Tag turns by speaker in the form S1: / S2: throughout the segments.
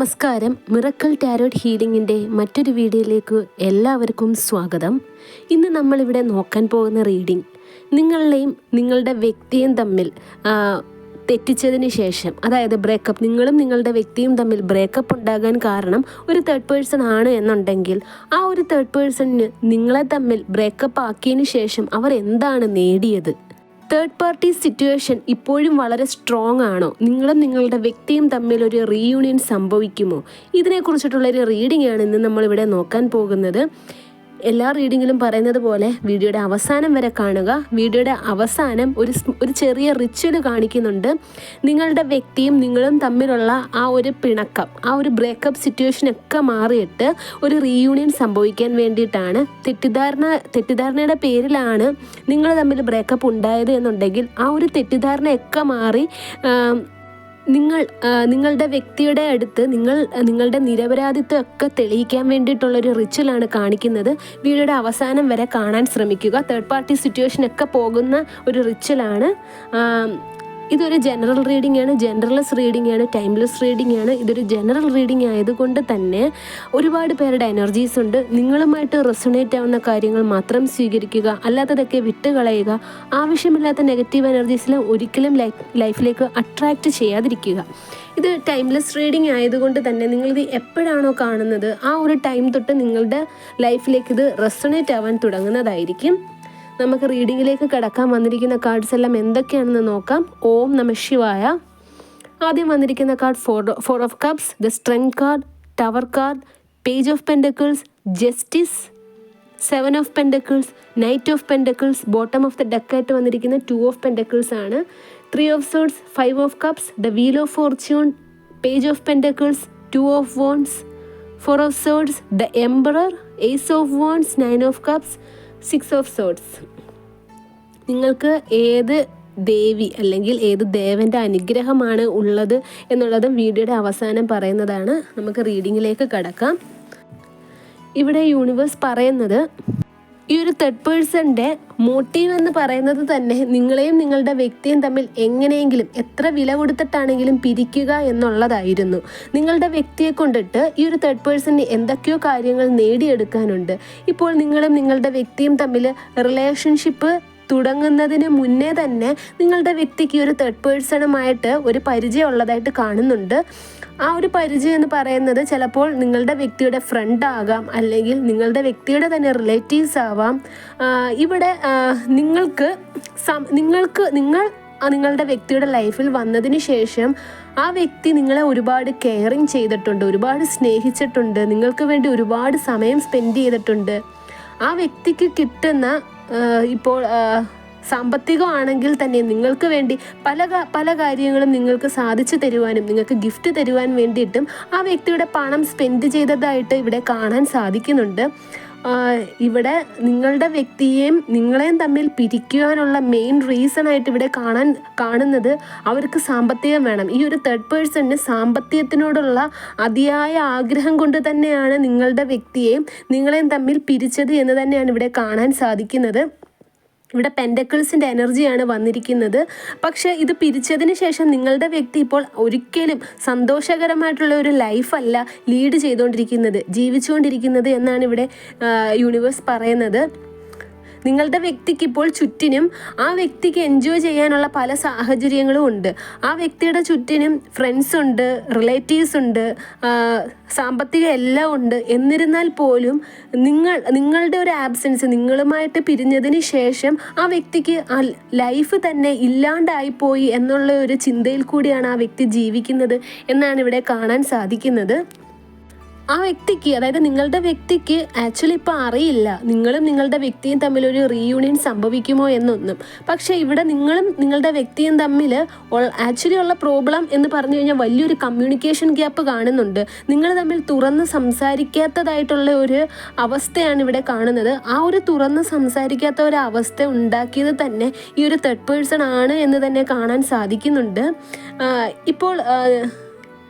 S1: നമസ്കാരം. Miracle tarot ഹീലിംഗിൻ്റെ മറ്റൊരു വീഡിയോയിലേക്ക് എല്ലാവർക്കും സ്വാഗതം. ഇന്ന് നമ്മളിവിടെ നോക്കാൻ പോകുന്ന റീഡിംഗ് നിങ്ങളെയും നിങ്ങളുടെ വ്യക്തിയും തമ്മിൽ തെറ്റിച്ചതിന് ശേഷം, അതായത് ബ്രേക്കപ്പ്, നിങ്ങളും നിങ്ങളുടെ വ്യക്തിയും തമ്മിൽ ബ്രേക്കപ്പ് ഉണ്ടാകാൻ കാരണം ഒരു തേർഡ് പേഴ്സൺ ആണ് എന്നുണ്ടെങ്കിൽ ആ ഒരു തേർഡ് പേഴ്സണിന് നിങ്ങളെ തമ്മിൽ ബ്രേക്കപ്പ് ആക്കിയതിന് ശേഷം അവർ എന്താണ് നേടിയത്? തേർഡ് പാർട്ടി സിറ്റുവേഷൻ ഇപ്പോഴും വളരെ സ്ട്രോങ് ആണോ? നിങ്ങളും നിങ്ങളുടെ വ്യക്തിയും തമ്മിൽ ഒരു റീയൂണിയൻ സംഭവിക്കുമോ? ഇതിനെക്കുറിച്ചിട്ടുള്ളൊരു റീഡിംഗ് ആണ് ഇന്ന് നമ്മളിവിടെ നോക്കാൻ പോകുന്നത്. എല്ലാ റീഡിങ്ങിലും പറയുന്നത് പോലെ വീഡിയോയുടെ അവസാനം വരെ കാണുക. വീഡിയോയുടെ അവസാനം ഒരു ചെറിയ റിച്വൽ കാണിക്കുന്നുണ്ട്. നിങ്ങളുടെ വ്യക്തിയും നിങ്ങളും തമ്മിലുള്ള ആ ഒരു പിണക്കം, ആ ഒരു ബ്രേക്കപ്പ് സിറ്റുവേഷനൊക്കെ മാറിയിട്ട് ഒരു റീയൂണിയൻ സംഭവിക്കാൻ വേണ്ടിയിട്ടാണ്. തെറ്റിദ്ധാരണയുടെ പേരിലാണ് നിങ്ങൾ തമ്മിൽ ബ്രേക്കപ്പ് ഉണ്ടായത് എന്നുണ്ടെങ്കിൽ ആ ഒരു തെറ്റിദ്ധാരണയൊക്കെ മാറി നിങ്ങളുടെ വ്യക്തിയുടെ അടുത്ത് നിങ്ങളുടെ നിരപരാധിത്വമൊക്കെ തെളിയിക്കാൻ വേണ്ടിയിട്ടുള്ളൊരു റിച്വലാണ് കാണിക്കുന്നത്. വീഡിയോയുടെ അവസാനം വരെ കാണാൻ ശ്രമിക്കുക. തേർഡ് പാർട്ടി സിറ്റുവേഷനൊക്കെ പോകുന്ന ഒരു റിച്വലാണ്. ഇതൊരു ജനറൽ റീഡിംഗ് ആണ്, ജനറൽലെസ് റീഡിംഗ് ആണ്, ടൈംലെസ് റീഡിംഗ് ആണ്. ഇതൊരു ജനറൽ റീഡിംഗ് ആയതുകൊണ്ട് തന്നെ ഒരുപാട് പേരുടെ എനർജീസ് ഉണ്ട്. നിങ്ങളുമായിട്ട് റെസൊണേറ്റ് ആവുന്ന കാര്യങ്ങൾ മാത്രം സ്വീകരിക്കുക, അല്ലാത്തതൊക്കെ വിട്ടുകളയുക. ആവശ്യമില്ലാത്ത നെഗറ്റീവ് എനർജീസിലും ഒരിക്കലും ലൈഫിലേക്ക് അട്രാക്റ്റ് ചെയ്യാതിരിക്കുക. ഇത് ടൈംലെസ് റീഡിംഗ് ആയതുകൊണ്ട് തന്നെ നിങ്ങളിത് എപ്പോഴാണോ കാണുന്നത് ആ ഒരു ടൈം തൊട്ട് നിങ്ങളുടെ ലൈഫിലേക്ക് ഇത് റെസൊണേറ്റ് ആവാൻ തുടങ്ങുന്നതായിരിക്കും. നമുക്ക് റീഡിങ്ങിലേക്ക് കടക്കാൻ. വന്നിരിക്കുന്ന കാർഡ്സ് എല്ലാം എന്തൊക്കെയാണെന്ന് നോക്കാം. ഓം നമഃ ശിവായ. ആദ്യം വന്നിരിക്കുന്ന card four of cups, the strength card, tower card, page of pentacles, justice, 7 of pentacles, knight of pentacles. Bottom of the ഡെക്കായിട്ട് വന്നിരിക്കുന്ന 2 ഓഫ് പെൻഡക്കിൾസ് ആണ്. 3 of swords, 5 of cups, the wheel of fortune, page of pentacles, 2 of wands, 4 of swords, the emperor, ace of wands, 9 of cups, 6 of swords. നിങ്ങൾക്ക് ഏത് ദേവി അല്ലെങ്കിൽ ഏത് ദേവൻ്റെ അനുഗ്രഹമാണ് ഉള്ളത് എന്നുള്ളതും വീഡിയോയുടെ അവസാനം പറയുന്നതാണ്. നമുക്ക് റീഡിങ്ങിലേക്ക് കടക്കാം. ഇവിടെ യൂണിവേഴ്സ് പറയുന്നത് ഈ ഒരു തേർഡ് പേഴ്സണിൻ്റെ മോട്ടീവ് എന്ന് പറയുന്നത് തന്നെ നിങ്ങളെയും നിങ്ങളുടെ വ്യക്തിയും തമ്മിൽ എങ്ങനെയെങ്കിലും എത്ര വില കൊടുത്തിട്ടാണെങ്കിലും പിരിക്കുക എന്നുള്ളതായിരുന്നു. നിങ്ങളുടെ വ്യക്തിയെ കൊണ്ടിട്ട് ഈ ഒരു തേർഡ് പേഴ്സണിന് എന്തൊക്കെയോ കാര്യങ്ങൾ നേടിയെടുക്കാനുണ്ട്. ഇപ്പോൾ നിങ്ങളും നിങ്ങളുടെ വ്യക്തിയും തമ്മിൽ റിലേഷൻഷിപ്പ് തുടങ്ങുന്നതിന് മുന്നേ തന്നെ നിങ്ങളുടെ വ്യക്തിക്ക് ഒരു തേർഡ് പേഴ്സണുമായിട്ട് ഒരു പരിചയം ഉള്ളതായിട്ട് കാണുന്നുണ്ട്. ആ ഒരു പരിചയം എന്ന് പറയുന്നത് ചിലപ്പോൾ നിങ്ങളുടെ വ്യക്തിയുടെ ഫ്രണ്ട് ആകാം, അല്ലെങ്കിൽ നിങ്ങളുടെ വ്യക്തിയുടെ തന്നെ റിലേറ്റീവ്സ് ആവാം. ഇവിടെ നിങ്ങൾ നിങ്ങളുടെ വ്യക്തിയുടെ ലൈഫിൽ വന്നതിന് ശേഷം ആ വ്യക്തി നിങ്ങളെ ഒരുപാട് കെയറിങ് ചെയ്തിട്ടുണ്ട്, ഒരുപാട് സ്നേഹിച്ചിട്ടുണ്ട്, നിങ്ങൾക്ക് വേണ്ടി ഒരുപാട് സമയം സ്പെൻഡ് ചെയ്തിട്ടുണ്ട്. ആ വ്യക്തിക്ക് കിട്ടുന്ന ഇപ്പോൾ സാമ്പത്തികമാണെങ്കിൽ തന്നെ നിങ്ങൾക്ക് വേണ്ടി പല കാര്യങ്ങളും നിങ്ങൾക്ക് സാധിച്ചു തരുവാനും നിങ്ങൾക്ക് ഗിഫ്റ്റ് തരുവാൻ വേണ്ടിയിട്ടും ആ വ്യക്തിയുടെ പണം സ്പെൻഡ് ചെയ്തതായിട്ട് ഇവിടെ കാണാൻ സാധിക്കുന്നുണ്ട്. ഇവിടെ നിങ്ങളുടെ വ്യക്തിയെയും നിങ്ങളെയും തമ്മിൽ പിരിക്കുവാനുള്ള മെയിൻ റീസൺ ആയിട്ട് ഇവിടെ കാണുന്നത് അവർക്ക് സാമ്പത്തികം വേണം. ഈ ഒരു തേർഡ് പേഴ്സണിന് സാമ്പത്തികത്തിനോടുള്ള അതിയായ ആഗ്രഹം കൊണ്ട് തന്നെയാണ് നിങ്ങളുടെ വ്യക്തിയെയും നിങ്ങളെയും തമ്മിൽ പിരിച്ചത് എന്ന് തന്നെയാണ് ഇവിടെ കാണാൻ സാധിക്കുന്നത്. ഇവിടെ പെൻഡക്കിൾസിൻ്റെ എനർജിയാണ് വന്നിരിക്കുന്നത്. പക്ഷേ ഇത് പിരിച്ചതിന് ശേഷം നിങ്ങളുടെ വ്യക്തി ഇപ്പോൾ ഒരിക്കലും സന്തോഷകരമായിട്ടുള്ള ഒരു ലൈഫല്ല ലീഡ് ജീവിച്ചുകൊണ്ടിരിക്കുന്നത് എന്നാണ് ഇവിടെ യൂണിവേഴ്സ് പറയുന്നത്. നിങ്ങളുടെ വ്യക്തിക്ക് ഇപ്പോൾ ചുറ്റിനും ആ വ്യക്തിക്ക് എൻജോയ് ചെയ്യാനുള്ള പല സാഹചര്യങ്ങളും ഉണ്ട്. ആ വ്യക്തിയുടെ ചുറ്റിനും ഫ്രണ്ട്സ് ഉണ്ട്, റിലേറ്റീവ്സ് ഉണ്ട്, സാമ്പത്തികം എല്ലാം ഉണ്ട്. എന്നിരുന്നാൽ പോലും നിങ്ങളുടെ ഒരു ആബ്സെൻസ്, നിങ്ങളുമായിട്ട് പിരിഞ്ഞതിന് ശേഷം ആ വ്യക്തിക്ക് ആ ലൈഫ് തന്നെ ഇല്ലാണ്ടായിപ്പോയി എന്നുള്ള ഒരു ചിന്തയിൽ കൂടിയാണ് ആ വ്യക്തി ജീവിക്കുന്നത് എന്നാണ് ഇവിടെ കാണാൻ സാധിക്കുന്നത്. ആ വ്യക്തിക്ക്, അതായത് നിങ്ങളുടെ വ്യക്തിക്ക് ആക്ച്വലി ഇപ്പോൾ അറിയില്ല നിങ്ങളും നിങ്ങളുടെ വ്യക്തിയും തമ്മിലൊരു റീയൂണിയൻ സംഭവിക്കുമോ എന്നൊന്നും. പക്ഷേ ഇവിടെ നിങ്ങളും നിങ്ങളുടെ വ്യക്തിയും തമ്മിൽ ആക്ച്വലി ഉള്ള പ്രോബ്ലം എന്ന് പറഞ്ഞു കഴിഞ്ഞാൽ വലിയൊരു കമ്മ്യൂണിക്കേഷൻ ഗ്യാപ്പ് കാണുന്നുണ്ട്. നിങ്ങൾ തമ്മിൽ തുറന്ന് സംസാരിക്കാത്തതായിട്ടുള്ള ഒരു അവസ്ഥയാണ് ഇവിടെ കാണുന്നത്. ആ ഒരു തുറന്ന് സംസാരിക്കാത്ത ഒരു അവസ്ഥ ഉണ്ടാക്കിയത് തന്നെ ഈ ഒരു തേർഡ് പേഴ്സൺ ആണ് എന്ന് തന്നെ കാണാൻ സാധിക്കുന്നുണ്ട്. ഇപ്പോൾ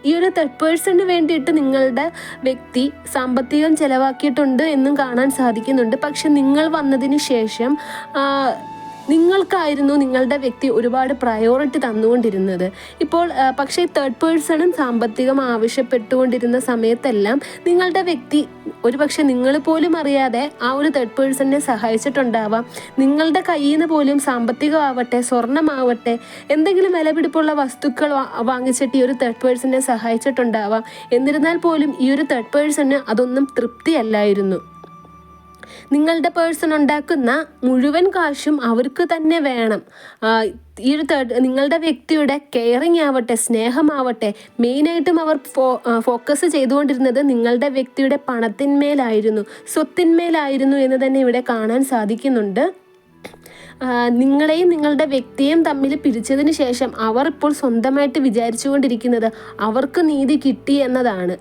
S1: ഈ ഒരു തേർഡ് പേഴ്സണിന് വേണ്ടിയിട്ട് നിങ്ങളുടെ വ്യക്തി സാമ്പത്തികം ചെലവാക്കിയിട്ടുണ്ട് എന്നും കാണാൻ സാധിക്കുന്നുണ്ട്. പക്ഷെ നിങ്ങൾ വന്നതിന് ശേഷം നിങ്ങൾക്കായിരുന്നു നിങ്ങളുടെ വ്യക്തി ഒരുപാട് പ്രയോറിറ്റി തന്നുകൊണ്ടിരുന്നത്. ഇപ്പോൾ പക്ഷേ തേർഡ് പേഴ്സണും സാമ്പത്തികം ആവശ്യപ്പെട്ടുകൊണ്ടിരുന്ന സമയത്തെല്ലാം നിങ്ങളുടെ വ്യക്തി ഒരുപക്ഷെ നിങ്ങൾ പോലും അറിയാതെ ആ ഒരു തേർഡ് പേഴ്സണിനെ സഹായിച്ചിട്ടുണ്ടാവാം. നിങ്ങളുടെ കയ്യിൽ നിന്ന് പോലും സാമ്പത്തികമാവട്ടെ, സ്വർണ്ണമാവട്ടെ, എന്തെങ്കിലും വിലപിടിപ്പുള്ള വസ്തുക്കൾ വാങ്ങിച്ചിട്ട് ഈ ഒരു തേർഡ് പേഴ്സണിനെ സഹായിച്ചിട്ടുണ്ടാവാം. എന്നിരുന്നാൽ പോലും ഈ ഒരു തേർഡ് പേഴ്സണിന് അതൊന്നും തൃപ്തിയല്ലായിരുന്നു. നിങ്ങളുടെ പേഴ്സൺ ഉണ്ടാക്കുന്ന മുഴുവൻ കാശും അവർക്ക് തന്നെ വേണം. ഈ ഒരു നിങ്ങളുടെ വ്യക്തിയുടെ കെയറിങ് ആവട്ടെ, സ്നേഹമാവട്ടെ, മെയിനായിട്ടും അവർ ഫോക്കസ് ചെയ്തുകൊണ്ടിരുന്നത് നിങ്ങളുടെ വ്യക്തിയുടെ പണത്തിന്മേലായിരുന്നു, സ്വത്തിന്മേലായിരുന്നു എന്ന് തന്നെ ഇവിടെ കാണാൻ സാധിക്കുന്നുണ്ട്. നിങ്ങളെയും നിങ്ങളുടെ വ്യക്തിയെയും തമ്മിൽ പിരിച്ചതിന് ശേഷം അവർ ഇപ്പോൾ സ്വന്തമായിട്ട് വിചാരിച്ചുകൊണ്ടിരിക്കുന്നത് അവർക്ക് നീതി കിട്ടി എന്നതാണ്.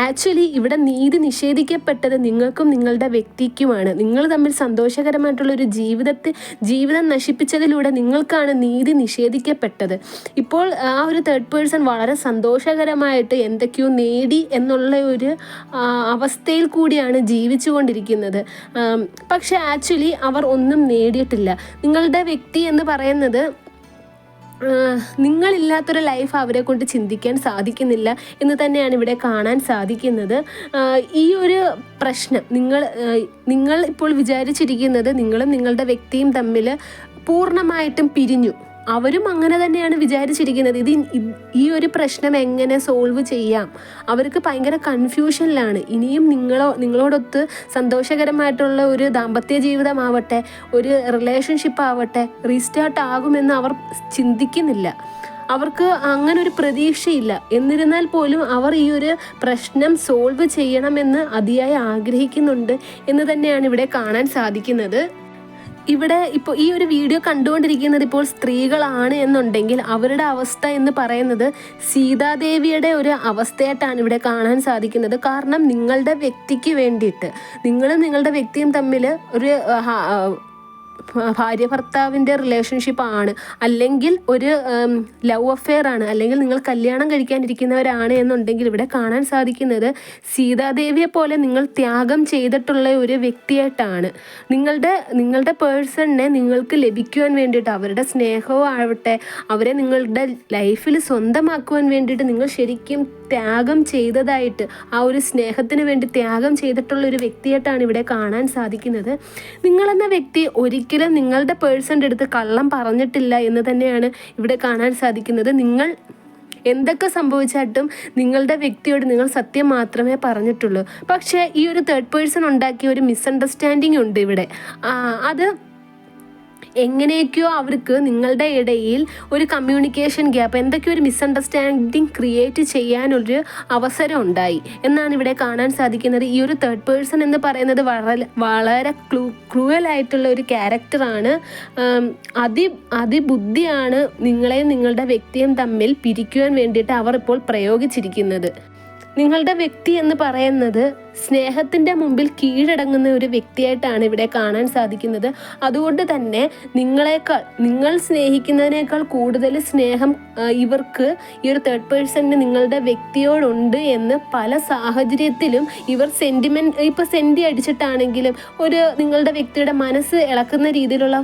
S1: ആക്ച്വലി ഇവിടെ നീതി നിഷേധിക്കപ്പെട്ടത് നിങ്ങൾക്കും നിങ്ങളുടെ വ്യക്തിക്കുമാണ്. നിങ്ങൾ തമ്മിൽ സന്തോഷകരമായിട്ടുള്ളൊരു ജീവിതം നശിപ്പിച്ചതിലൂടെ നിങ്ങൾക്കാണ് നീതി നിഷേധിക്കപ്പെട്ടത്. ഇപ്പോൾ ആ ഒരു തേർഡ് പേഴ്സൺ വളരെ സന്തോഷകരമായിട്ട് എന്തൊക്കെയോ നേടി എന്നുള്ള ഒരു അവസ്ഥയിൽ കൂടിയാണ് ജീവിച്ചു കൊണ്ടിരിക്കുന്നത്. പക്ഷെ ആക്ച്വലി അവർ ഒന്നും നേടിയിട്ടില്ല. നിങ്ങളുടെ വ്യക്തി എന്ന് പറയുന്നത് നിങ്ങളില്ലാത്തൊരു ലൈഫ് അവരെ കൊണ്ട് ചിന്തിക്കാൻ സാധിക്കുന്നില്ല എന്ന് തന്നെയാണ് ഇവിടെ കാണാൻ സാധിക്കുന്നത്. ഈ ഒരു പ്രശ്നം നിങ്ങൾ ഇപ്പോൾ വിചാരിച്ചിരിക്കുന്നത് നിങ്ങളും നിങ്ങളുടെ വ്യക്തിയും തമ്മിൽ പൂർണ്ണമായിട്ടും പിരിഞ്ഞു. അവരും അങ്ങനെ തന്നെയാണ് വിചാരിച്ചിരിക്കുന്നത്. ഈ ഒരു പ്രശ്നം എങ്ങനെ സോൾവ് ചെയ്യാം, അവർക്ക് ഭയങ്കര കൺഫ്യൂഷനിലാണ്. ഇനിയും നിങ്ങളോടൊത്ത് സന്തോഷകരമായിട്ടുള്ള ഒരു ദാമ്പത്യ ജീവിതമാവട്ടെ, ഒരു റിലേഷൻഷിപ്പ് ആവട്ടെ റീസ്റ്റാർട്ട് ആകുമെന്ന് അവർ ചിന്തിക്കുന്നില്ല. അവർക്ക് അങ്ങനെ ഒരു പ്രതീക്ഷയില്ല. എന്നിരുന്നാൽ പോലും അവർ ഈ ഒരു പ്രശ്നം സോൾവ് ചെയ്യണമെന്ന് അതിയായി ആഗ്രഹിക്കുന്നുണ്ട് എന്ന് തന്നെയാണ് ഇവിടെ കാണാൻ സാധിക്കുന്നത്. ഇവിടെ ഇപ്പോൾ ഈ ഒരു വീഡിയോ കണ്ടുകൊണ്ടിരിക്കുന്നത് ഇപ്പോൾ സ്ത്രീകളാണ് എന്നുണ്ടെങ്കിൽ അവരുടെ അവസ്ഥ എന്ന് പറയുന്നത് സീതാദേവിയുടെ ഒരു അവസ്ഥയായിട്ടാണ് ഇവിടെ കാണാൻ സാധിക്കുന്നത്. കാരണം നിങ്ങളുടെ വ്യക്തിക്ക് വേണ്ടിയിട്ട് നിങ്ങളും നിങ്ങളുടെ വ്യക്തിയും തമ്മിൽ ഒരു ഭാര്യ ഭർത്താവിൻ്റെ റിലേഷൻഷിപ്പ് ആണ്, അല്ലെങ്കിൽ ഒരു ലവ് അഫെയർ ആണ്, അല്ലെങ്കിൽ നിങ്ങൾ കല്യാണം കഴിക്കാനിരിക്കുന്നവരാണ് എന്നുണ്ടെങ്കിൽ ഇവിടെ കാണാൻ സാധിക്കുന്നത് സീതാദേവിയെ പോലെ നിങ്ങൾ ത്യാഗം ചെയ്തിട്ടുള്ള ഒരു വ്യക്തിയായിട്ടാണ്. നിങ്ങളുടെ പേഴ്സണിനെ നിങ്ങൾക്ക് ലഭിക്കുവാൻ വേണ്ടിയിട്ട്, അവരുടെ സ്നേഹവും ആവട്ടെ, അവരെ നിങ്ങളുടെ ലൈഫിൽ സ്വന്തമാക്കുവാൻ വേണ്ടിയിട്ട് നിങ്ങൾ ശരിക്കും ത്യാഗം ചെയ്തതായിട്ട്, ആ ഒരു സ്നേഹത്തിന് വേണ്ടി ത്യാഗം ചെയ്തിട്ടുള്ള ഒരു വ്യക്തിയായിട്ടാണ് ഇവിടെ കാണാൻ സാധിക്കുന്നത്. നിങ്ങളെന്ന വ്യക്തി ഒരിക്കലും നിങ്ങളുടെ പേഴ്സൻ്റെ അടുത്ത് കള്ളം പറഞ്ഞിട്ടില്ല എന്ന് തന്നെയാണ് ഇവിടെ കാണാൻ സാധിക്കുന്നത്. നിങ്ങൾ എന്തൊക്കെ സംഭവിച്ചായിട്ടും നിങ്ങളുടെ വ്യക്തിയോട് നിങ്ങൾ സത്യം മാത്രമേ പറഞ്ഞിട്ടുള്ളൂ. പക്ഷേ ഈ ഒരു തേർഡ് പേഴ്സൺ ഉണ്ടാക്കിയ ഒരു മിസ്അണ്ടർസ്റ്റാൻഡിങ് ഉണ്ട് ഇവിടെ. അത് എങ്ങനെയൊക്കെയോ അവർക്ക് നിങ്ങളുടെ ഇടയിൽ ഒരു കമ്മ്യൂണിക്കേഷൻ ഗ്യാപ്പ്, എന്തൊക്കെയോ ഒരു മിസ്അണ്ടർസ്റ്റാൻഡിങ് ക്രിയേറ്റ് ചെയ്യാനൊരു അവസരം ഉണ്ടായി എന്നാണ് ഇവിടെ കാണാൻ സാധിക്കുന്നത്. ഈ ഒരു തേർഡ് പേഴ്സൺ എന്ന് പറയുന്നത് വളരെ ക്രൂവലായിട്ടുള്ള ഒരു ക്യാരക്ടറാണ്. അതിബുദ്ധിയാണ് നിങ്ങളെയും നിങ്ങളുടെ വ്യക്തിയും തമ്മിൽ പിരിക്കുവാൻ വേണ്ടിയിട്ട് അവർ ഇപ്പോൾ പ്രയോഗിച്ചിരിക്കുന്നത്. നിങ്ങളുടെ വ്യക്തി എന്ന് പറയുന്നത് സ്നേഹത്തിൻ്റെ മുമ്പിൽ കീഴടങ്ങുന്ന ഒരു വ്യക്തിയായിട്ടാണ് ഇവിടെ കാണാൻ സാധിക്കുന്നത്. അതുകൊണ്ട് തന്നെ നിങ്ങൾ സ്നേഹിക്കുന്നതിനേക്കാൾ കൂടുതൽ സ്നേഹം ഇവർക്ക്, ഈ ഒരു തേർഡ് പേഴ്സണിന് നിങ്ങളുടെ വ്യക്തിയോടുണ്ട് എന്ന് പല സാഹചര്യത്തിലും ഇവർ സെൻറ്റി അടിച്ചിട്ടാണെങ്കിലും നിങ്ങളുടെ വ്യക്തിയുടെ മനസ്സ് ഇളക്കുന്ന രീതിയിലുള്ള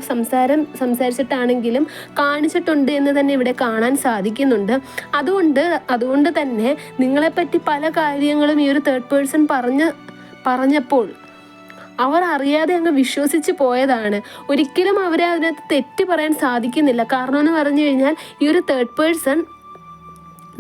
S1: സംസാരിച്ചിട്ടാണെങ്കിലും കാണിച്ചിട്ടുണ്ട് എന്ന് തന്നെ ഇവിടെ കാണാൻ സാധിക്കുന്നുണ്ട്. അതുകൊണ്ട് തന്നെ നിങ്ങളെപ്പറ്റി പല കാര്യങ്ങളും ഈ ഒരു തേർഡ് പേഴ്സൺ പറഞ്ഞപ്പോൾ അവർ അറിയാതെ അങ്ങ് വിശ്വസിച്ച് പോയതാണ്. ഒരിക്കലും അവരെ അതിനകത്ത് തെറ്റ് പറയാൻ സാധിക്കുന്നില്ല. കാരണം എന്ന് പറഞ്ഞു കഴിഞ്ഞാൽ ഈ ഒരു തേർഡ് പേഴ്സൺ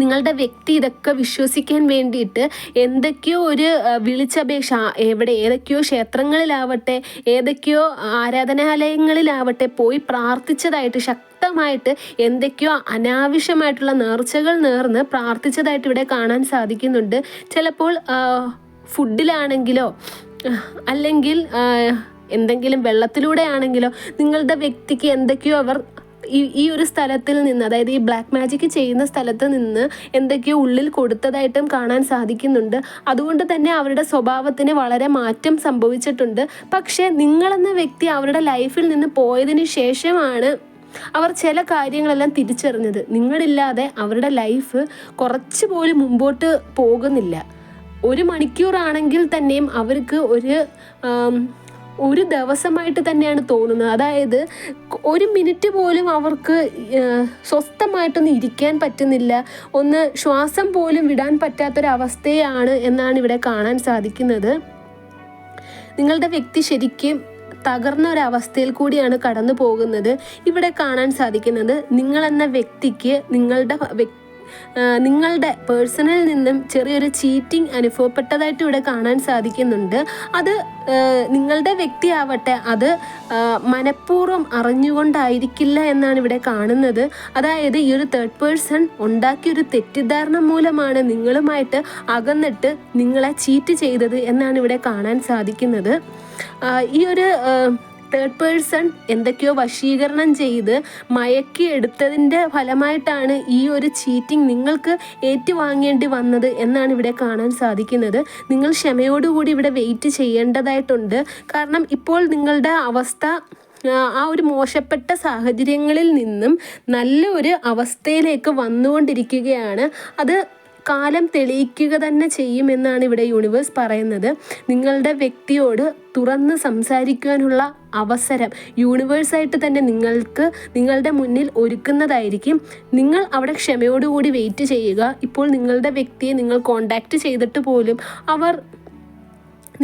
S1: നിങ്ങളുടെ വ്യക്തി ഇതൊക്കെ വിശ്വസിക്കാൻ വേണ്ടിയിട്ട് എന്തൊക്കെയോ ഒരു വിളിച്ചപേക്ഷ, ഏതൊക്കെയോ ക്ഷേത്രങ്ങളിലാവട്ടെ, ഏതൊക്കെയോ ആരാധനാലയങ്ങളിലാവട്ടെ പോയി പ്രാർത്ഥിച്ചതായിട്ട്, ശക്തമായിട്ട് എന്തൊക്കെയോ അനാവശ്യമായിട്ടുള്ള നേർച്ചകൾ നേർന്ന് പ്രാർത്ഥിച്ചതായിട്ട് ഇവിടെ കാണാൻ സാധിക്കുന്നുണ്ട്. ചിലപ്പോൾ ഫുഡിലാണെങ്കിലോ അല്ലെങ്കിൽ എന്തെങ്കിലും വെള്ളത്തിലൂടെ ആണെങ്കിലോ നിങ്ങളുടെ വ്യക്തിക്ക് എന്തൊക്കെയോ അവർ ഈ ഒരു സ്ഥലത്തിൽ നിന്ന്, അതായത് ഈ ബ്ലാക്ക് മാജിക് ചെയ്യുന്ന സ്ഥലത്ത് നിന്ന് എന്തൊക്കെയോ ഉള്ളിൽ കൊടുത്തതായിട്ടും കാണാൻ സാധിക്കുന്നുണ്ട്. അതുകൊണ്ട് തന്നെ അവരുടെ സ്വഭാവത്തിന് വളരെ മാറ്റം സംഭവിച്ചിട്ടുണ്ട്. പക്ഷേ നിങ്ങളെന്ന വ്യക്തി അവരുടെ ലൈഫിൽ നിന്ന് പോയതിന് ശേഷമാണ് അവർ ചില കാര്യങ്ങളെല്ലാം തിരിച്ചറിഞ്ഞത്. നിങ്ങളില്ലാതെ അവരുടെ ലൈഫ് കുറച്ച് പോലും മുമ്പോട്ട് പോകുന്നില്ല. 1 മണിക്കൂറാണെങ്കിൽ തന്നെയും അവർക്ക് ഒരു ദിവസമായിട്ട് തന്നെയാണ് തോന്നുന്നത്. അതായത് ഒരു മിനിറ്റ് പോലും അവർക്ക് സ്വസ്ഥമായിട്ടൊന്നും ഇരിക്കാൻ പറ്റുന്നില്ല, ഒന്ന് ശ്വാസം പോലും വിടാൻ പറ്റാത്തൊരവസ്ഥയാണ് എന്നാണ് ഇവിടെ കാണാൻ സാധിക്കുന്നത്. നിങ്ങളുടെ വ്യക്തി ശരിക്കും തകർന്ന ഒരവസ്ഥയിൽ കൂടിയാണ് കടന്നു പോകുന്നത്. ഇവിടെ കാണാൻ സാധിക്കുന്നത് നിങ്ങളെന്ന വ്യക്തിക്ക് നിങ്ങളുടെ പേഴ്സണിൽ നിന്നും ചെറിയൊരു ചീറ്റിംഗ് അനുഭവപ്പെട്ടതായിട്ട് ഇവിടെ കാണാൻ സാധിക്കുന്നുണ്ട്. അത് നിങ്ങളുടെ വ്യക്തിയാവട്ടെ അത് മനഃപൂർവ്വം അറിഞ്ഞുകൊണ്ടായിരിക്കില്ല എന്നാണ് ഇവിടെ കാണുന്നത്. അതായത് ഈ ഒരു തേർഡ് പേഴ്സൺ ഉണ്ടാക്കിയൊരു തെറ്റിദ്ധാരണ മൂലമാണ് നിങ്ങളുമായിട്ട് അകന്നിട്ട് നിങ്ങളെ ചീറ്റ് ചെയ്തത് എന്നാണ് ഇവിടെ കാണാൻ സാധിക്കുന്നത്. ഈ ഒരു തേർഡ് പേഴ്സൺ എന്തൊക്കെയോ വശീകരണം ചെയ്ത് മയക്കിയെടുത്തതിൻ്റെ ഫലമായിട്ടാണ് ഈ ഒരു ചീറ്റിംഗ് നിങ്ങൾക്ക് ഏറ്റുവാങ്ങേണ്ടി വന്നത് എന്നാണ് ഇവിടെ കാണാൻ സാധിക്കുന്നത്. നിങ്ങൾ ക്ഷമയോടുകൂടി ഇവിടെ വെയിറ്റ് ചെയ്യേണ്ടതായിട്ടുണ്ട്. കാരണം ഇപ്പോൾ നിങ്ങളുടെ അവസ്ഥ ആ ഒരു മോശപ്പെട്ട സാഹചര്യങ്ങളിൽ നിന്നും നല്ല ഒരു അവസ്ഥയിലേക്ക് വന്നുകൊണ്ടിരിക്കുകയാണ്. അത് കാലം തെളിയിക്കുക തന്നെ ചെയ്യുമെന്നാണ് ഇവിടെ യൂണിവേഴ്സ് പറയുന്നത്. നിങ്ങളുടെ വ്യക്തിയോട് തുറന്ന് സംസാരിക്കുവാനുള്ള അവസരം യൂണിവേഴ്സായിട്ട് തന്നെ നിങ്ങളുടെ മുന്നിൽ ഒരുക്കുന്നതായിരിക്കും. നിങ്ങൾ അവിടെ ക്ഷമയോടുകൂടി വെയിറ്റ് ചെയ്യുക. ഇപ്പോൾ നിങ്ങളുടെ വ്യക്തിയെ നിങ്ങൾ കോണ്ടാക്റ്റ് ചെയ്തിട്ട് പോലും അവർ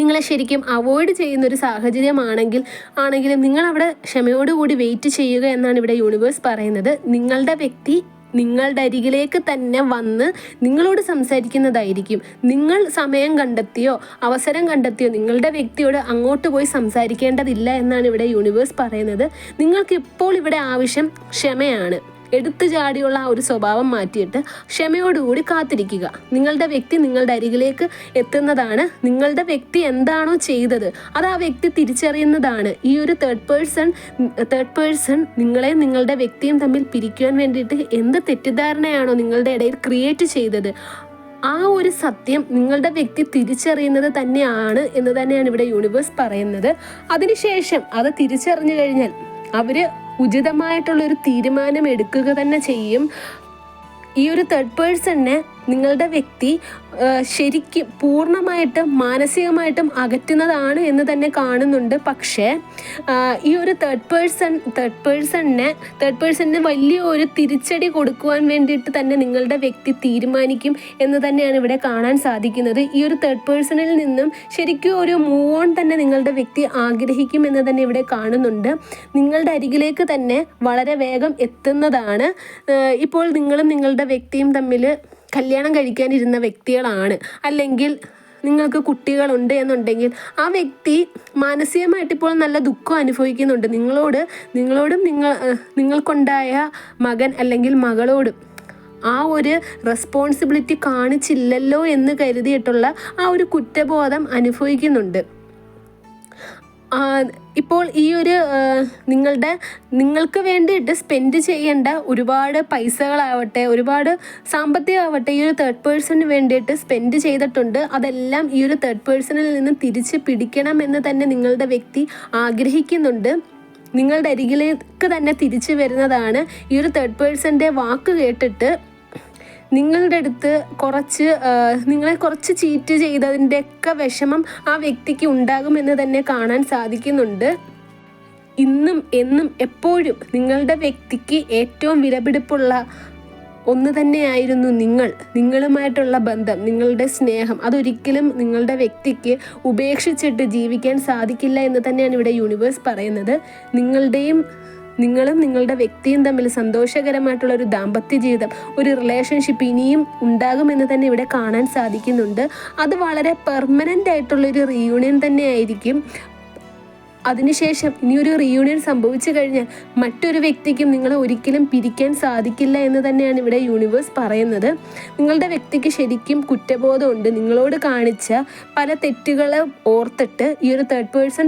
S1: നിങ്ങളെ ശരിക്കും അവോയ്ഡ് ചെയ്യുന്നൊരു സാഹചര്യമാണെങ്കിലും നിങ്ങൾ അവിടെ ക്ഷമയോടുകൂടി വെയിറ്റ് ചെയ്യുക എന്നാണ് ഇവിടെ യൂണിവേഴ്സ് പറയുന്നത്. നിങ്ങളുടെ വ്യക്തി നിങ്ങളുടെ അരികിലേക്ക് തന്നെ വന്ന് നിങ്ങളോട് സംസാരിക്കുന്നതായിരിക്കും. നിങ്ങൾ സമയം കണ്ടെത്തിയോ അവസരം കണ്ടെത്തിയോ നിങ്ങളുടെ വ്യക്തിയോട് അങ്ങോട്ട് പോയി സംസാരിക്കേണ്ടതില്ല എന്നാണ് ഇവിടെ യൂണിവേഴ്സ് പറയുന്നത്. നിങ്ങൾക്ക് ഇപ്പോൾ ഇവിടെ ആവശ്യം ക്ഷമയാണ്. എടുത്തു ചാടിയുള്ള ആ ഒരു സ്വഭാവം മാറ്റിയിട്ട് ക്ഷമയോടുകൂടി കാത്തിരിക്കുക. നിങ്ങളുടെ വ്യക്തി നിങ്ങളുടെ അരികിലേക്ക് എത്തുന്നതാണ്. നിങ്ങളുടെ വ്യക്തി എന്താണോ ചെയ്തത് അത് ആ വ്യക്തി തിരിച്ചറിയുന്നതാണ്. ഈ ഒരു തേർഡ് പേഴ്സൺ നിങ്ങളെയും നിങ്ങളുടെ വ്യക്തിയും തമ്മിൽ പിരിക്കുവാൻ വേണ്ടിയിട്ട് എന്ത് തെറ്റിദ്ധാരണയാണോ നിങ്ങളുടെ ഇടയിൽ ക്രിയേറ്റ് ചെയ്തത്, ആ ഒരു സത്യം നിങ്ങളുടെ വ്യക്തി തിരിച്ചറിയുന്നത് തന്നെയാണ് എന്ന് തന്നെയാണ് ഇവിടെ യൂണിവേഴ്സ് പറയുന്നത്. അതിനുശേഷം അത് തിരിച്ചറിഞ്ഞു കഴിഞ്ഞാൽ അവർ ഉചിതമായിട്ടുള്ളൊരു തീരുമാനം എടുക്കുക തന്നെ ചെയ്യും. ഈ ഒരു തേർഡ് പേഴ്സണിനെ നിങ്ങളുടെ വ്യക്തി ശരിക്കും പൂർണ്ണമായിട്ടും മാനസികമായിട്ടും അകറ്റുന്നതാണ് എന്ന് തന്നെ കാണുന്നുണ്ട്. പക്ഷേ ഈ ഒരു തേർഡ് പേഴ്സണിന് വലിയൊരു തിരിച്ചടി കൊടുക്കുവാൻ വേണ്ടിയിട്ട് തന്നെ നിങ്ങളുടെ വ്യക്തി തീരുമാനിക്കും എന്ന് തന്നെയാണ് ഇവിടെ കാണാൻ സാധിക്കുന്നത്. ഈ ഒരു തേർഡ് പേഴ്സണിൽ നിന്നും ശരിക്കും ഒരു മൂവ് ഓൺ തന്നെ നിങ്ങളുടെ വ്യക്തി ആഗ്രഹിക്കും എന്ന് തന്നെ ഇവിടെ കാണുന്നുണ്ട്. നിങ്ങളുടെ അരികിലേക്ക് തന്നെ വളരെ വേഗം എത്തുന്നതാണ്. ഇപ്പോൾ നിങ്ങളും നിങ്ങളുടെ വ്യക്തിയും തമ്മിൽ കല്യാണം കഴിക്കാനിരുന്ന വ്യക്തികളാണ്, അല്ലെങ്കിൽ നിങ്ങൾക്ക് കുട്ടികളുണ്ട് എന്നുണ്ടെങ്കിൽ ആ വ്യക്തി മാനസികമായിട്ട് ഇപ്പോൾ നല്ല ദുഃഖം അനുഭവിക്കുന്നുണ്ട്. നിങ്ങളോടും നിങ്ങൾക്കുണ്ടായ മകൻ അല്ലെങ്കിൽ മകളോടും ആ ഒരു റെസ്പോൺസിബിലിറ്റി കാണിച്ചില്ലല്ലോ എന്ന് കരുതിയിട്ടുള്ള ആ ഒരു കുറ്റബോധം അനുഭവിക്കുന്നുണ്ട്. ഇപ്പോൾ ഈ ഒരു നിങ്ങൾക്ക് വേണ്ടിയിട്ട് സ്പെൻഡ് ചെയ്യേണ്ട ഒരുപാട് പൈസകളാവട്ടെ, ഒരുപാട് സാമ്പത്തികമാവട്ടെ ഈ ഒരു തേർഡ് പേഴ്സണിന് വേണ്ടിയിട്ട് സ്പെൻഡ് ചെയ്തിട്ടുണ്ട്. അതെല്ലാം ഈ ഒരു തേർഡ് പേഴ്സണിൽ നിന്ന് തിരിച്ച് പിടിക്കണം എന്ന് തന്നെ നിങ്ങളുടെ വ്യക്തി ആഗ്രഹിക്കുന്നുണ്ട്. നിങ്ങളുടെ അരികിലേക്ക് തന്നെ തിരിച്ചു വരുന്നതാണ്. ഈ ഒരു തേർഡ് പേഴ്സൻ്റെ വാക്ക് കേട്ടിട്ട് നിങ്ങളുടെ അടുത്ത് നിങ്ങളെ കുറച്ച് ചീറ്റ് ചെയ്തതിൻ്റെയൊക്കെ വിഷമം ആ വ്യക്തിക്ക് ഉണ്ടാകുമെന്ന് തന്നെ കാണാൻ സാധിക്കുന്നുണ്ട്. ഇന്നും എന്നും എപ്പോഴും നിങ്ങളുടെ വ്യക്തിക്ക് ഏറ്റവും വിലപിടിപ്പുള്ള ഒന്ന് തന്നെയായിരുന്നു നിങ്ങളുമായിട്ടുള്ള ബന്ധം, നിങ്ങളുടെ സ്നേഹം. അതൊരിക്കലും നിങ്ങളുടെ വ്യക്തിക്ക് ഉപേക്ഷിച്ചിട്ട് ജീവിക്കാൻ സാധിക്കില്ല എന്ന് തന്നെയാണ് ഇവിടെ യൂണിവേഴ്സ് പറയുന്നത്. നിങ്ങളും നിങ്ങളുടെ വ്യക്തിയും തമ്മിൽ സന്തോഷകരമായിട്ടുള്ള ഒരു ദാമ്പത്യ ജീവിതം, ഒരു റിലേഷൻഷിപ്പ് ഇനിയും ഉണ്ടാകുമെന്ന് തന്നെ ഇവിടെ കാണാൻ സാധിക്കുന്നുണ്ട്. അത് വളരെ പെർമനൻ്റ് ആയിട്ടുള്ളൊരു റീയൂണിയൻ തന്നെ ആയിരിക്കും. അതിനുശേഷം ഇനിയൊരു റീയൂണിയൻ സംഭവിച്ചു കഴിഞ്ഞാൽ മറ്റൊരു വ്യക്തിക്കും നിങ്ങളെ ഒരിക്കലും പിരിക്കാൻ സാധിക്കില്ല എന്ന് തന്നെയാണ് ഇവിടെ യൂണിവേഴ്സ് പറയുന്നത്. നിങ്ങളുടെ വ്യക്തിക്ക് ശരിക്കും കുറ്റബോധമുണ്ട്. നിങ്ങളോട് കാണിച്ച പല തെറ്റുകളും ഓർത്തിട്ട് ഈ ഒരു തേർഡ് പേഴ്സൺ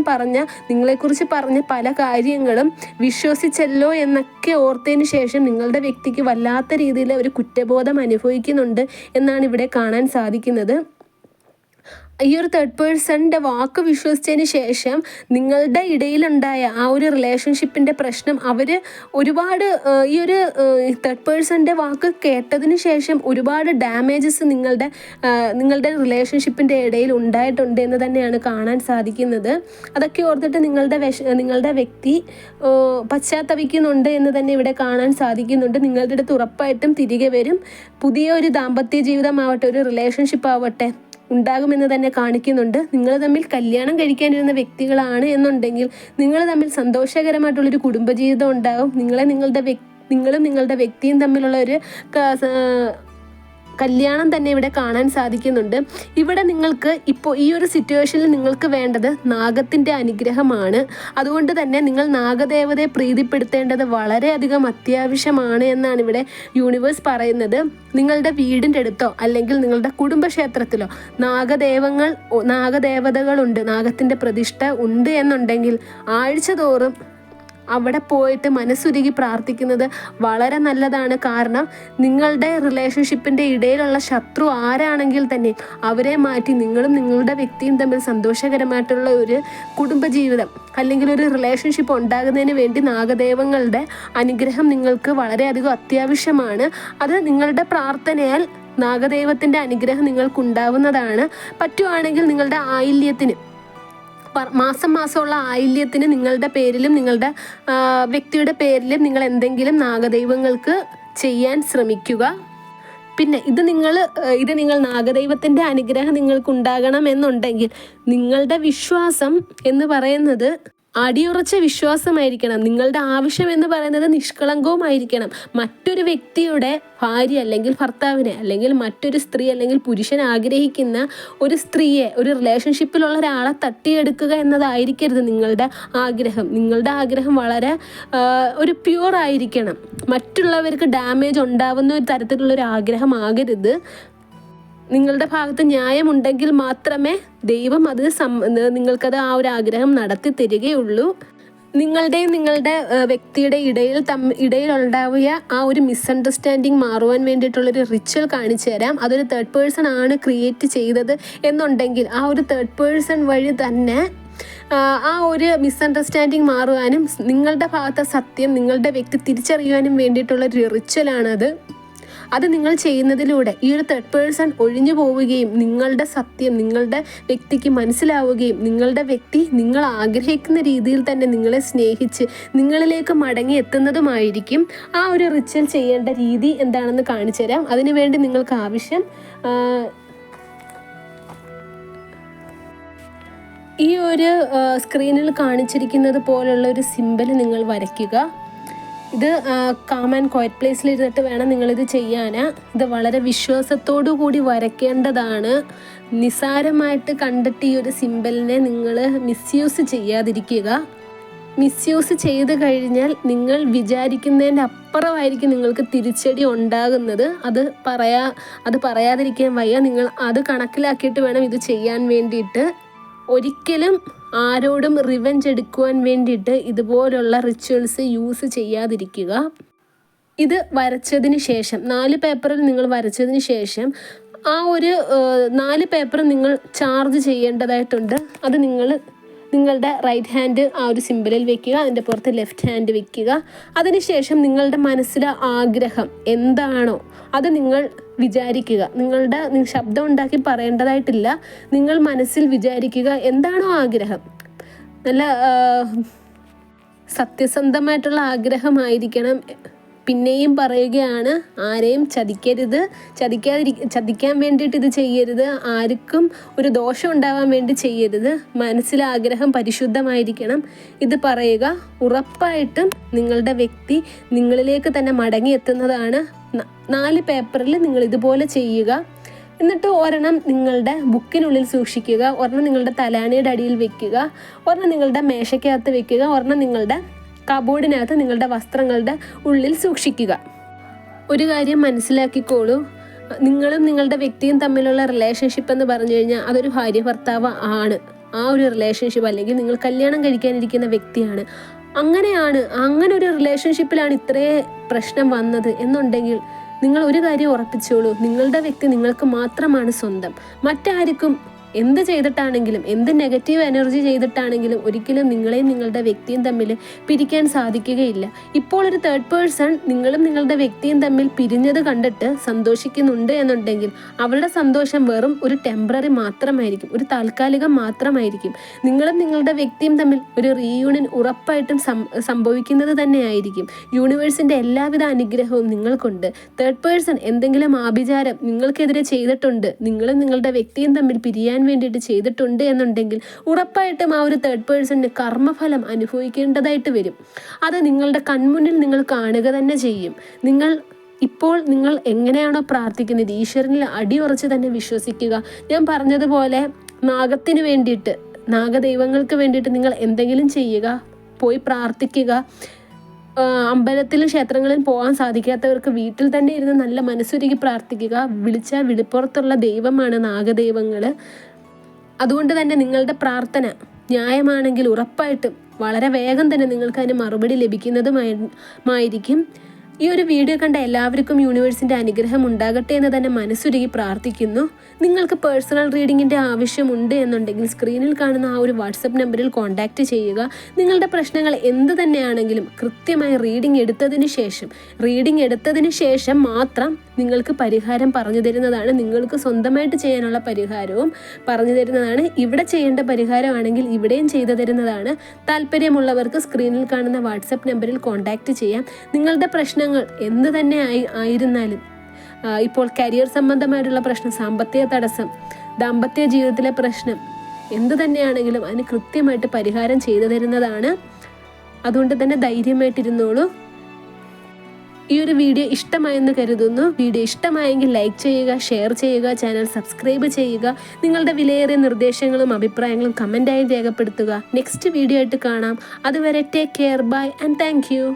S1: നിങ്ങളെക്കുറിച്ച് പറഞ്ഞ പല കാര്യങ്ങളും വിശ്വസിച്ചല്ലോ എന്നൊക്കെ ഓർത്തതിന് ശേഷം നിങ്ങളുടെ വ്യക്തിക്ക് വല്ലാത്ത രീതിയിൽ ഒരു കുറ്റബോധം അനുഭവിക്കുന്നുണ്ട് എന്നാണ് ഇവിടെ കാണാൻ സാധിക്കുന്നത്. ഈ ഒരു തേർഡ് പേഴ്സണിൻ്റെ വാക്ക് വിശ്വസിച്ചതിന് ശേഷം നിങ്ങളുടെ ഇടയിലുണ്ടായ ആ ഒരു റിലേഷൻഷിപ്പിൻ്റെ പ്രശ്നം അവർ ഒരുപാട് ഈ ഒരു തേർഡ് പേഴ്സണിൻ്റെ വാക്ക് കേട്ടതിന് ശേഷം ഒരുപാട് ഡാമേജസ് നിങ്ങളുടെ റിലേഷൻഷിപ്പിൻ്റെ ഇടയിൽ ഉണ്ടായിട്ടുണ്ട് എന്ന് തന്നെയാണ് കാണാൻ സാധിക്കുന്നത്. അതൊക്കെ ഓർത്തിട്ട് നിങ്ങളുടെ വ്യക്തി പശ്ചാത്തപിക്കുന്നുണ്ട് എന്ന് തന്നെ ഇവിടെ കാണാൻ സാധിക്കുന്നുണ്ട്. നിങ്ങളുടെ അടുത്ത് ഉറപ്പായിട്ടും തിരികെ വരും. പുതിയൊരു ദാമ്പത്യ ജീവിതമാവട്ടെ, ഒരു റിലേഷൻഷിപ്പ് ആവട്ടെ ഉണ്ടാകുമെന്ന് തന്നെ കാണിക്കുന്നുണ്ട്. നിങ്ങൾ തമ്മിൽ കല്യാണം കഴിക്കാനിരുന്ന വ്യക്തികളാണ് എന്നുണ്ടെങ്കിൽ നിങ്ങൾ തമ്മിൽ സന്തോഷകരമായിട്ടുള്ളൊരു കുടുംബജീവിതം ഉണ്ടാകും. നിങ്ങളും നിങ്ങളുടെ വ്യക്തിയും തമ്മിലുള്ള ഒരു കല്യാണം തന്നെ ഇവിടെ കാണാൻ സാധിക്കുന്നുണ്ട്. ഇവിടെ നിങ്ങൾക്ക് ഇപ്പോൾ ഈ ഒരു സിറ്റുവേഷനിൽ നിങ്ങൾക്ക് വേണ്ടത് നാഗത്തിൻ്റെ അനുഗ്രഹമാണ്. അതുകൊണ്ട് തന്നെ നിങ്ങൾ നാഗദേവതയെ പ്രീതിപ്പെടുത്തേണ്ടത് വളരെയധികം അത്യാവശ്യമാണ് എന്നാണ് ഇവിടെ യൂണിവേഴ്സ് പറയുന്നത്. നിങ്ങളുടെ വീടിൻ്റെ അടുത്തോ അല്ലെങ്കിൽ നിങ്ങളുടെ കുടുംബക്ഷേത്രത്തിലോ നാഗദേവതകളുണ്ട്, നാഗത്തിൻ്റെ പ്രതിഷ്ഠ ഉണ്ട് എന്നുണ്ടെങ്കിൽ ആഴ്ച തോറും അവിടെ പോയിട്ട് മനസ്സുരുകി പ്രാർത്ഥിക്കുന്നത് വളരെ നല്ലതാണ്. കാരണം നിങ്ങളുടെ റിലേഷൻഷിപ്പിൻ്റെ ഇടയിലുള്ള ശത്രു ആരാണെങ്കിൽ തന്നെ അവരെ മാറ്റി നിങ്ങളും നിങ്ങളുടെ വ്യക്തിയും തമ്മിൽ സന്തോഷകരമായിട്ടുള്ള ഒരു കുടുംബജീവിതം അല്ലെങ്കിൽ ഒരു റിലേഷൻഷിപ്പ് ഉണ്ടാകുന്നതിന് വേണ്ടി നാഗദേവങ്ങളുടെ അനുഗ്രഹം നിങ്ങൾക്ക് വളരെയധികം അത്യാവശ്യമാണ്. അത് നിങ്ങളുടെ പ്രാർത്ഥനയാൽ നാഗദൈവത്തിൻ്റെ അനുഗ്രഹം നിങ്ങൾക്കുണ്ടാവുന്നതാണ്. പറ്റുവാണെങ്കിൽ നിങ്ങളുടെ ആയില്യത്തിന് മാസമുള്ള ആയില്യത്തിന് നിങ്ങളുടെ പേരിലും നിങ്ങളുടെ വ്യക്തിയുടെ പേരിലും നിങ്ങൾ എന്തെങ്കിലും നാഗദൈവങ്ങൾക്ക് ചെയ്യാൻ ശ്രമിക്കുക. പിന്നെ ഇത് നിങ്ങൾ നാഗദൈവത്തിൻ്റെ അനുഗ്രഹം നിങ്ങൾക്കുണ്ടാകണം എന്നുണ്ടെങ്കിൽ നിങ്ങളുടെ വിശ്വാസം എന്ന് പറയുന്നത് അടിയുറച്ച വിശ്വാസമായിരിക്കണം. നിങ്ങളുടെ ആവശ്യം എന്ന് പറയുന്നത് നിഷ്കളങ്കവുമായിരിക്കണം. മറ്റൊരു വ്യക്തിയുടെ ഭാര്യ അല്ലെങ്കിൽ ഭർത്താവിനെ അല്ലെങ്കിൽ മറ്റൊരു സ്ത്രീ അല്ലെങ്കിൽ പുരുഷൻ ആഗ്രഹിക്കുന്ന ഒരു സ്ത്രീയെ, ഒരു റിലേഷൻഷിപ്പിലുള്ള ഒരാളെ തട്ടിയെടുക്കുക എന്നതായിരിക്കരുത് നിങ്ങളുടെ ആഗ്രഹം. നിങ്ങളുടെ ആഗ്രഹം വളരെ ഒരു പ്യൂർ ആയിരിക്കണം. മറ്റുള്ളവർക്ക് ഡാമേജ് ഉണ്ടാവുന്ന ഒരു തരത്തിലുള്ളൊരു ആഗ്രഹമാകരുത്. നിങ്ങളുടെ ഭാഗത്ത് ന്യായമുണ്ടെങ്കിൽ മാത്രമേ ദൈവം നിങ്ങൾക്കത് ആ ഒരു ആഗ്രഹം നടത്തി തരികയുള്ളൂ. നിങ്ങളുടെയും നിങ്ങളുടെ വ്യക്തിയുടെ ഇടയിലുണ്ടാവിയ ആ ഒരു മിസ്അണ്ടർസ്റ്റാൻഡിങ് മാറുവാൻ വേണ്ടിയിട്ടുള്ളൊരു റിച്വൽ കാണിച്ചു തരാം. അതൊരു തേർഡ് പേഴ്സൺ ആണ് ക്രിയേറ്റ് ചെയ്തത് എന്നുണ്ടെങ്കിൽ ആ ഒരു തേർഡ് പേഴ്സൺ വഴി തന്നെ ആ ഒരു മിസ്അണ്ടർസ്റ്റാൻഡിങ് മാറുവാനും നിങ്ങളുടെ ഭാഗത്തെ സത്യം നിങ്ങളുടെ വ്യക്തി തിരിച്ചറിയുവാനും വേണ്ടിയിട്ടുള്ളൊരു റിച്വലാണത്. അത് നിങ്ങൾ ചെയ്യുന്നതിലൂടെ ഈ ഒരു തേർഡ് പേഴ്സൺ ഒഴിഞ്ഞു പോവുകയും നിങ്ങളുടെ സത്യം നിങ്ങളുടെ വ്യക്തിക്ക് മനസ്സിലാവുകയും നിങ്ങളുടെ വ്യക്തി നിങ്ങൾ ആഗ്രഹിക്കുന്ന രീതിയിൽ തന്നെ നിങ്ങളെ സ്നേഹിച്ച് നിങ്ങളിലേക്ക് മടങ്ങി എത്തുന്നതുമായിരിക്കും. ആ ഒരു റിച്വൽ ചെയ്യേണ്ട രീതി എന്താണെന്ന് കാണിച്ചു തരാം. അതിനുവേണ്ടി നിങ്ങൾക്ക് ആവശ്യം ഈ ഒരു സ്ക്രീനിൽ കാണിച്ചിരിക്കുന്നത് പോലുള്ള ഒരു സിമ്പൽ നിങ്ങൾ വരയ്ക്കുക. ഇത് കാം ആൻഡ് ക്വയറ്റ് പ്ലേസിൽ ഇരുന്നിട്ട് വേണം നിങ്ങളിത് ചെയ്യാൻ. ഇത് വളരെ വിശ്വാസത്തോടു കൂടി വരയ്ക്കേണ്ടതാണ്. നിസ്സാരമായിട്ട് കണ്ടിട്ട് ഈ ഒരു സിമ്പലിനെ നിങ്ങൾ മിസ്യൂസ് ചെയ്യാതിരിക്കുക. മിസ്യൂസ് ചെയ്ത് കഴിഞ്ഞാൽ നിങ്ങൾ വിചാരിക്കുന്നതിൻ്റെ അപ്പുറമായിരിക്കും നിങ്ങൾക്ക് തിരിച്ചടി ഉണ്ടാകുന്നത്. അത് പറയാതിരിക്കാൻ വയ്യ. നിങ്ങൾ അത് കണക്കിലാക്കിയിട്ട് വേണം ഇത് ചെയ്യാൻ വേണ്ടിയിട്ട്. ഒരിക്കലും ആരോടും റിവെഞ്ച് എടുക്കുവാൻ വേണ്ടിയിട്ട് ഇതുപോലുള്ള റിച്വൽസ് യൂസ് ചെയ്യാതിരിക്കുക. ഇത് വരച്ചതിന് ശേഷം 4 പേപ്പറിൽ നിങ്ങൾ വരച്ചതിന് ശേഷം ആ ഒരു 4 പേപ്പർ നിങ്ങൾ ചാർജ് ചെയ്യേണ്ടതായിട്ടുണ്ട്. അത് നിങ്ങളുടെ റൈറ്റ് ഹാൻഡ് ആ ഒരു സിമ്പിളിൽ വെക്കുക, അതിൻ്റെ പുറത്ത് ലെഫ്റ്റ് ഹാൻഡ് വെക്കുക. അതിനുശേഷം നിങ്ങളുടെ മനസ്സിലെ ആഗ്രഹം എന്താണോ അത് നിങ്ങൾ വിചാരിക്കുക. ശബ്ദം ഉണ്ടാക്കി പറയേണ്ടതായിട്ടില്ല. നിങ്ങൾ മനസ്സിൽ വിചാരിക്കുക എന്താണോ ആഗ്രഹം. നല്ല സത്യസന്ധമായിട്ടുള്ള ആഗ്രഹമായിരിക്കണം. പിന്നെയും പറയുകയാണ്, ആരെയും ചതിക്കാൻ വേണ്ടിയിട്ട് ഇത് ചെയ്യരുത്. ആർക്കും ഒരു ദോഷം ഉണ്ടാവാൻ വേണ്ടി ചെയ്യരുത്. മനസ്സിലെ ആഗ്രഹം പരിശുദ്ധമായിരിക്കണം. ഇത് പറയുക. ഉറപ്പായിട്ടും നിങ്ങളുടെ വ്യക്തി നിങ്ങളിലേക്ക് തന്നെ മടങ്ങിയെത്തുന്നതാണ്. 4 പേപ്പറിൽ നിങ്ങൾ ഇതുപോലെ ചെയ്യുക. എന്നിട്ട് ഒരെണ്ണം നിങ്ങളുടെ ബുക്കിനുള്ളിൽ സൂക്ഷിക്കുക, ഒരെണ്ണം നിങ്ങളുടെ തലാണിയുടെ അടിയിൽ വെക്കുക, ഒരെണ്ണം നിങ്ങളുടെ മേശയ്ക്കകത്ത് വെക്കുക, ഒരെണ്ണം നിങ്ങളുടെ കബോർഡിനകത്ത് നിങ്ങളുടെ വസ്ത്രങ്ങളുടെ ഉള്ളിൽ സൂക്ഷിക്കുക. ഒരു കാര്യം മനസ്സിലാക്കിക്കോളൂ, നിങ്ങളും നിങ്ങളുടെ വ്യക്തിയും തമ്മിലുള്ള റിലേഷൻഷിപ്പ് എന്ന് പറഞ്ഞു കഴിഞ്ഞാൽ അതൊരു ഭാര്യ ഭർത്താവ് ആണ്. ആ ഒരു റിലേഷൻഷിപ്പ് അല്ലെങ്കിൽ നിങ്ങൾ കല്യാണം കഴിക്കാനിരിക്കുന്ന വ്യക്തിയാണ്. അങ്ങനെ ഒരു റിലേഷൻഷിപ്പിലാണ് ഇത്രേ പ്രശ്നം വന്നത് എന്നുണ്ടെങ്കിൽ നിങ്ങൾ ഒരു കാര്യം ഉറപ്പിച്ചോളൂ, നിങ്ങളുടെ വ്യക്തി നിങ്ങൾക്ക് മാത്രമാണ് സ്വന്തം. മറ്റാർക്കും എന്ത് ചെയ്തിട്ടാണെങ്കിലും, എന്ത് നെഗറ്റീവ് എനർജി ചെയ്തിട്ടാണെങ്കിലും ഒരിക്കലും നിങ്ങളെയും നിങ്ങളുടെ വ്യക്തിയും തമ്മിൽ പിരിക്കാൻ സാധിക്കുകയില്ല. ഇപ്പോൾ ഒരു തേർഡ് പേഴ്സൺ നിങ്ങളും നിങ്ങളുടെ വ്യക്തിയും തമ്മിൽ പിരിഞ്ഞത് കണ്ടിട്ട് സന്തോഷിക്കുന്നുണ്ട് എന്നുണ്ടെങ്കിൽ അവരുടെ സന്തോഷം വെറും ഒരു ടെമ്പററി മാത്രമായിരിക്കും, ഒരു താൽക്കാലികം മാത്രമായിരിക്കും. നിങ്ങളും നിങ്ങളുടെ വ്യക്തിയും തമ്മിൽ ഒരു റീയൂണിയൻ ഉറപ്പായിട്ടും സംഭവിക്കുന്നത് തന്നെയായിരിക്കും. യൂണിവേഴ്സിൻ്റെ എല്ലാവിധ അനുഗ്രഹവും നിങ്ങൾക്കുണ്ട്. തേർഡ് പേഴ്സൺ എന്തെങ്കിലും ആഭിചാരം നിങ്ങൾക്കെതിരെ ചെയ്തിട്ടുണ്ട്, നിങ്ങളും നിങ്ങളുടെ വ്യക്തിയും തമ്മിൽ പിരിയാൻ വേണ്ടിയിട്ട് ചെയ്തിട്ടുണ്ട് എന്നുണ്ടെങ്കിൽ ഉറപ്പായിട്ടും ആ ഒരു തേർഡ് പേഴ്സണിന് കർമ്മഫലം അനുഭവിക്കേണ്ടതായിട്ട് വരും. അത് നിങ്ങളുടെ കൺമുന്നിൽ നിങ്ങൾ കാണുക തന്നെ ചെയ്യും. ഇപ്പോൾ നിങ്ങൾ എങ്ങനെയാണോ പ്രാർത്ഥിക്കുന്നത്, ഈശ്വരനിൽ അടിയുറച്ച് തന്നെ വിശ്വസിക്കുക. ഞാൻ പറഞ്ഞതുപോലെ നാഗത്തിന് വേണ്ടിയിട്ട്, നാഗദൈവങ്ങൾക്ക് വേണ്ടിയിട്ട് നിങ്ങൾ എന്തെങ്കിലും ചെയ്യുക, പോയി പ്രാർത്ഥിക്കുക. അമ്പലത്തിലും ക്ഷേത്രങ്ങളിലും പോകാൻ സാധിക്കാത്തവർക്ക് വീട്ടിൽ തന്നെ ഇരുന്ന് നല്ല മനസ്സുരുകി പ്രാർത്ഥിക്കുക. വിളിച്ചാൽ വിളിപ്പുറത്തുള്ള ദൈവമാണ് നാഗദൈവങ്ങൾ. അതുകൊണ്ട് തന്നെ നിങ്ങളുടെ പ്രാർത്ഥന ന്യായമാണെങ്കിൽ ഉറപ്പായിട്ടും വളരെ വേഗം തന്നെ നിങ്ങൾക്ക് അതിന് മറുപടി ലഭിക്കുന്നതുമായിരിക്കും. ഈ ഒരു വീഡിയോ കണ്ട എല്ലാവർക്കും യൂണിവേഴ്സിൻ്റെ അനുഗ്രഹം ഉണ്ടാകട്ടെ എന്ന് തന്നെ മനസ്സുരുകി പ്രാർത്ഥിക്കുന്നു. നിങ്ങൾക്ക് പേഴ്സണൽ റീഡിങ്ങിൻ്റെ ആവശ്യമുണ്ട് എന്നുണ്ടെങ്കിൽ സ്ക്രീനിൽ കാണുന്ന ആ ഒരു വാട്സപ്പ് നമ്പറിൽ കോൺടാക്റ്റ് ചെയ്യുക. നിങ്ങളുടെ പ്രശ്നങ്ങൾ എന്ത് തന്നെയാണെങ്കിലും കൃത്യമായി റീഡിംഗ് എടുത്തതിന് ശേഷം മാത്രം നിങ്ങൾക്ക് പരിഹാരം പറഞ്ഞു തരുന്നതാണ്. നിങ്ങൾക്ക് സ്വന്തമായിട്ട് ചെയ്യാനുള്ള പരിഹാരവും പറഞ്ഞു തരുന്നതാണ്. ഇവിടെ ചെയ്യേണ്ട പരിഹാരമാണെങ്കിൽ ഇവിടെയും ചെയ്തു തരുന്നതാണ്. താല്പര്യമുള്ളവർക്ക് സ്ക്രീനിൽ കാണുന്ന വാട്സപ്പ് നമ്പറിൽ കോൺടാക്റ്റ് ചെയ്യാം. നിങ്ങളുടെ പ്രശ്നങ്ങൾ എന്ത് തന്നെ ആയിരുന്നാലും, ഇപ്പോൾ കരിയർ സംബന്ധമായിട്ടുള്ള പ്രശ്നം, സാമ്പത്തിക തടസ്സം, ദാമ്പത്യ ജീവിതത്തിലെ പ്രശ്നം എന്ത് തന്നെയാണെങ്കിലും അതിന് കൃത്യമായിട്ട് പരിഹാരം ചെയ്തു തരുന്നതാണ്. അതുകൊണ്ട് തന്നെ ധൈര്യമായിട്ടിരുന്നോളൂ. ഈ ഒരു വീഡിയോ ഇഷ്ടമായെന്ന് കരുതുന്നു. വീഡിയോ ഇഷ്ടമായെങ്കിൽ ലൈക്ക് ചെയ്യുക, ഷെയർ ചെയ്യുക, ചാനൽ സബ്സ്ക്രൈബ് ചെയ്യുക. നിങ്ങളുടെ വിലയേറിയ നിർദ്ദേശങ്ങളും അഭിപ്രായങ്ങളും കമൻ്റായി രേഖപ്പെടുത്തുക. നെക്സ്റ്റ് വീഡിയോ ആയിട്ട് കാണാം. അതുവരെ take care, bye and thank U.